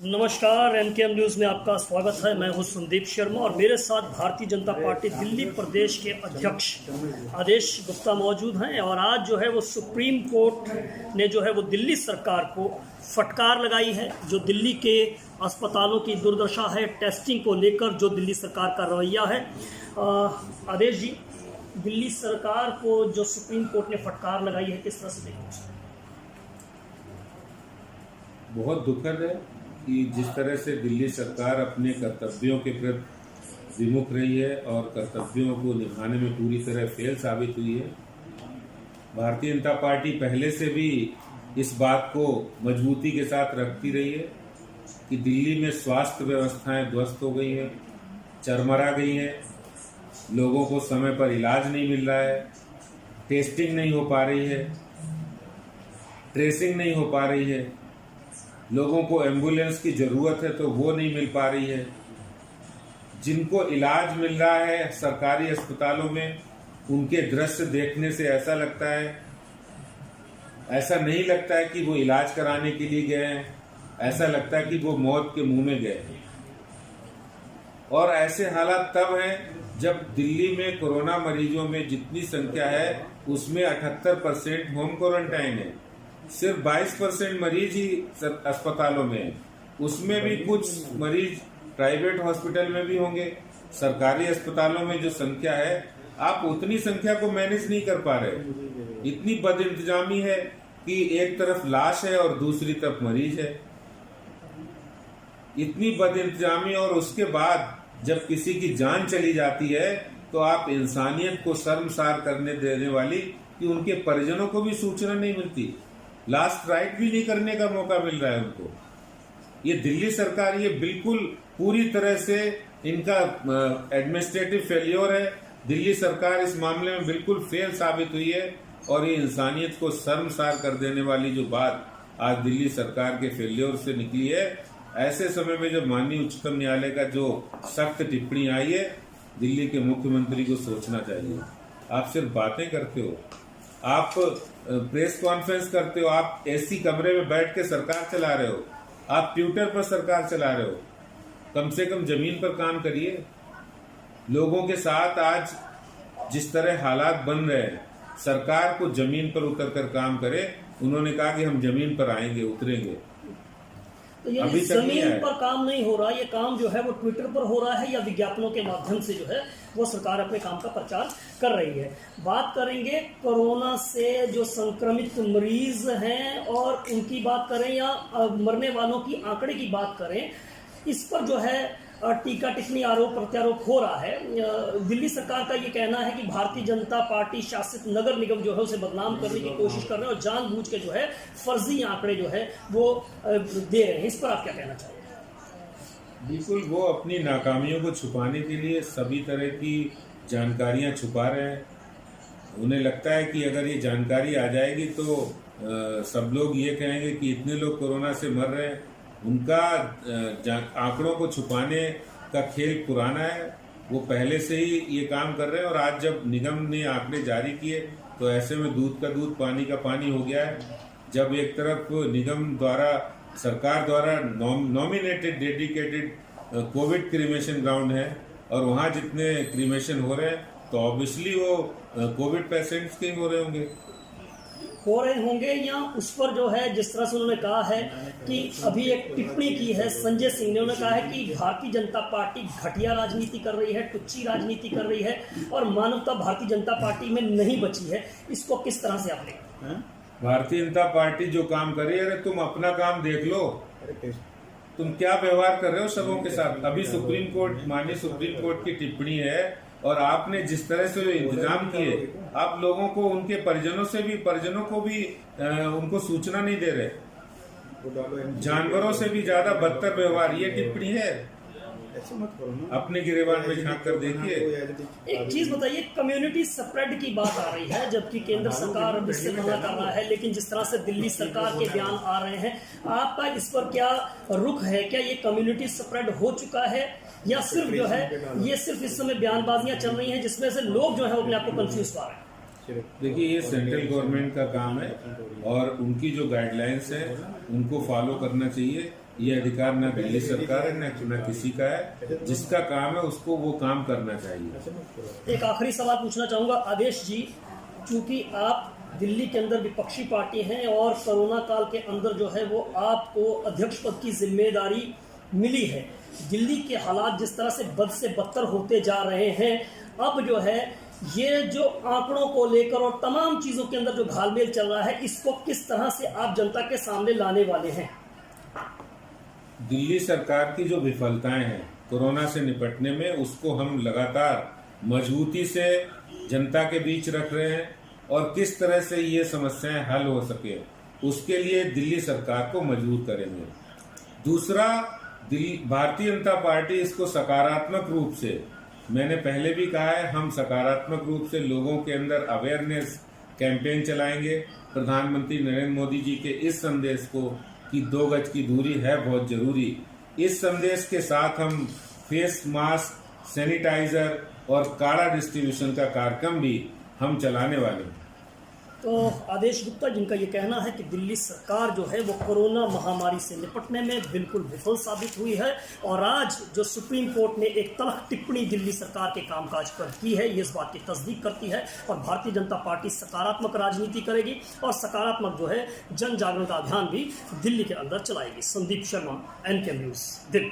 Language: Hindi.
नमस्कार, एनकेएम न्यूज़ में आपका स्वागत है। मैं हूं संदीप शर्मा और मेरे साथ भारतीय जनता पार्टी दिल्ली प्रदेश के अध्यक्ष आदेश गुप्ता मौजूद हैं। और आज जो है वो सुप्रीम कोर्ट ने जो है वो दिल्ली सरकार को फटकार लगाई है। जो दिल्ली के अस्पतालों की दुर्दशा है, टेस्टिंग को लेकर जो दिल्ली सरकार का रवैया है। आदेश जी, दिल्ली सरकार को जो सुप्रीम कोर्ट ने फटकार लगाई है, किस तरह से देखते हैं? बहुत दुखद है कि जिस तरह से दिल्ली सरकार अपने कर्तव्यों के प्रति विमुख रही है और कर्तव्यों को निभाने में पूरी तरह फेल साबित हुई है। भारतीय जनता पार्टी पहले से भी इस बात को मजबूती के साथ रखती रही है कि दिल्ली में स्वास्थ्य व्यवस्थाएं ध्वस्त हो गई हैं, चरमरा गई हैं, लोगों को समय पर इलाज नहीं मिल रहा है, टेस्टिंग नहीं हो पा रही है, ट्रेसिंग नहीं हो पा रही है, लोगों को एम्बुलेंस की ज़रूरत है तो वो नहीं मिल पा रही है। जिनको इलाज मिल रहा है सरकारी अस्पतालों में, उनके दृश्य देखने से ऐसा नहीं लगता है कि वो इलाज कराने के लिए गए हैं, ऐसा लगता है कि वो मौत के मुंह में गए हैं। और ऐसे हालात तब हैं जब दिल्ली में कोरोना मरीजों में जितनी संख्या है उसमें 78% होम क्वारंटाइन है, सिर्फ 22% मरीज ही अस्पतालों में है। उसमें भी कुछ मरीज प्राइवेट हॉस्पिटल में भी होंगे। सरकारी अस्पतालों में जो संख्या है, आप उतनी संख्या को मैनेज नहीं कर पा रहे। इतनी बदइंतजामी है कि एक तरफ लाश है और दूसरी तरफ मरीज है। इतनी बदइंतजामी, और उसके बाद जब किसी की जान चली जाती है तो आप इंसानियत को शर्मसार करने देने वाली कि उनके परिजनों को भी सूचना नहीं मिलती, लास्ट राइट भी नहीं करने का मौका मिल रहा है उनको। ये दिल्ली सरकार, ये बिल्कुल पूरी तरह से इनका एडमिनिस्ट्रेटिव फेलियर है। दिल्ली सरकार इस मामले में बिल्कुल फेल साबित हुई है और ये इंसानियत को शर्मसार कर देने वाली जो बात आज दिल्ली सरकार के फेलियर से निकली है, ऐसे समय में जब माननीय उच्चतम न्यायालय का जो सख्त टिप्पणी आई है, दिल्ली के मुख्यमंत्री को सोचना चाहिए। आप सिर्फ बातें करते हो, आप प्रेस कॉन्फ्रेंस करते हो, आप एसी कमरे में बैठ के सरकार चला रहे हो, आप ट्विटर पर सरकार चला रहे हो। कम से कम जमीन पर काम करिए। लोगों के साथ आज जिस तरह हालात बन रहे हैं, सरकार को जमीन पर उतरकर काम करे। उन्होंने कहा कि हम जमीन पर आएंगे, उतरेंगे। तो ये जमीन पर काम नहीं हो रहा, ये काम जो है वो ट्विटर पर हो रहा है या विज्ञापनों के माध्यम से जो है वो सरकार अपने काम का प्रचार कर रही है। बात करेंगे कोरोना से जो संक्रमित मरीज हैं और उनकी बात करें या मरने वालों की आंकड़े की बात करें, इस पर जो है टीका टिप्पणी, आरोप प्रत्यारोप हो रहा है। दिल्ली सरकार का ये कहना है कि भारतीय जनता पार्टी शासित नगर निगम जो है उसे बदनाम करने की कोशिश कर रहे हैं और जानबूझ के जो है फर्जी आंकड़े जो है वो दे रहे हैं। इस पर आप क्या कहना चाहेंगे? बिल्कुल, वो अपनी नाकामियों को छुपाने के लिए सभी तरह की जानकारियां छुपा रहे हैं। उन्हें लगता है कि अगर ये जानकारी आ जाएगी तो सब लोग ये कहेंगे कि इतने लोग कोरोना से मर रहे हैं। उनका आंकड़ों को छुपाने का खेल पुराना है। वो पहले से ही ये काम कर रहे हैं और आज जब निगम ने आंकड़े जारी किए तो ऐसे में दूध का दूध, पानी का पानी हो गया है। जब एक तरफ निगम द्वारा, सरकार द्वारा nominated dedicated Covid cremation ground है और वहाँ जितने क्रीमेशन हो रहे हैं तो ऑब्वियसली वो कोविड पेशेंट्स के हो रहे होंगे या उस पर जो है, जिस तरह से उन्होंने कहा है कि अभी एक टिप्पणी की है संजय सिंह ने, उन्होंने कहा है कि भारतीय जनता पार्टी घटिया राजनीति कर रही है, टुच्ची राजनीति कर रही है और मानवता भारतीय जनता पार्टी में नहीं बची है। इसको किस तरह से आप लेंगे? भारतीय जनता पार्टी जो काम कर रही है, अरे तुम अपना काम देख लो। तुम क्या व्यवहार कर रहे हो सबों के साथ? अभी माननीय सुप्रीम कोर्ट की टिप्पणी है और आपने जिस तरह से इंतजाम किए, आप लोगों को, उनके परिजनों को भी उनको सूचना नहीं दे रहे। जानवरों से भी ज्यादा बदतर व्यवहार, ये टिप्पणी है। ऐसे मत करो ना, अपने गिरेबान में झांक कर देखिए। एक चीज बताइए, कम्युनिटी स्प्रेड की बात आ रही है, जबकि केंद्र सरकार अब इससे मना कर रहा है, लेकिन जिस तरह से दिल्ली सरकार के बयान आ रहे हैं, आपका इस पर क्या रुख है? क्या ये कम्युनिटी स्प्रेड हो चुका है या सिर्फ जो है ये सिर्फ इस समय बयानबाजियां चल रही हैं जिसमें से लोग जो है अपने आप को कंफ्यूज पा रहे हैं? देखिए, ये सेंट्रल गवर्नमेंट का काम है और उनकी जो गाइडलाइंस है उनको फॉलो करना चाहिए। ये अधिकार न दिल्ली सरकार है न किसी का है। जिसका काम है उसको वो काम करना चाहिए। एक आखिरी सवाल पूछना चाहूंगा आदेश जी, चूंकि आप दिल्ली के अंदर विपक्षी पार्टी हैं और कोरोना काल के अंदर जो है वो आपको अध्यक्ष पद की जिम्मेदारी मिली है, दिल्ली के हालात जिस तरह से बदतर होते जा रहे हैं, अब जो है ये जो आंकड़ों को लेकर और तमाम चीजों के अंदर जो घालमेल चल रहा है, इसको किस तरह से आप जनता के सामने लाने वाले हैं? दिल्ली सरकार की जो विफलताएं हैं कोरोना से निपटने में, उसको हम लगातार मजबूती से जनता के बीच रख रहे हैं और किस तरह से ये समस्याएं हल हो सके उसके लिए दिल्ली सरकार को मजबूत करेंगे। दूसरा, भारतीय जनता पार्टी इसको सकारात्मक रूप से, मैंने पहले भी कहा है, हम सकारात्मक रूप से लोगों के अंदर अवेयरनेस कैंपेन चलाएंगे। प्रधानमंत्री नरेंद्र मोदी जी के इस संदेश को कि 2 गज की दूरी है बहुत जरूरी, इस संदेश के साथ हम फेस मास्क, सैनिटाइजर और काढ़ा डिस्ट्रीब्यूशन का कार्यक्रम भी हम चलाने वाले हैं। तो आदेश गुप्ता, जिनका ये कहना है कि दिल्ली सरकार जो है वो कोरोना महामारी से निपटने में बिल्कुल विफल साबित हुई है, और आज जो सुप्रीम कोर्ट ने एक तल्ख टिप्पणी दिल्ली सरकार के कामकाज पर की है, ये इस बात की तस्दीक करती है। और भारतीय जनता पार्टी सकारात्मक राजनीति करेगी और सकारात्मक जो है जन जागरण का अभियान भी दिल्ली के अंदर चलाएगी। Sandeep Sharma, NK news, Delhi.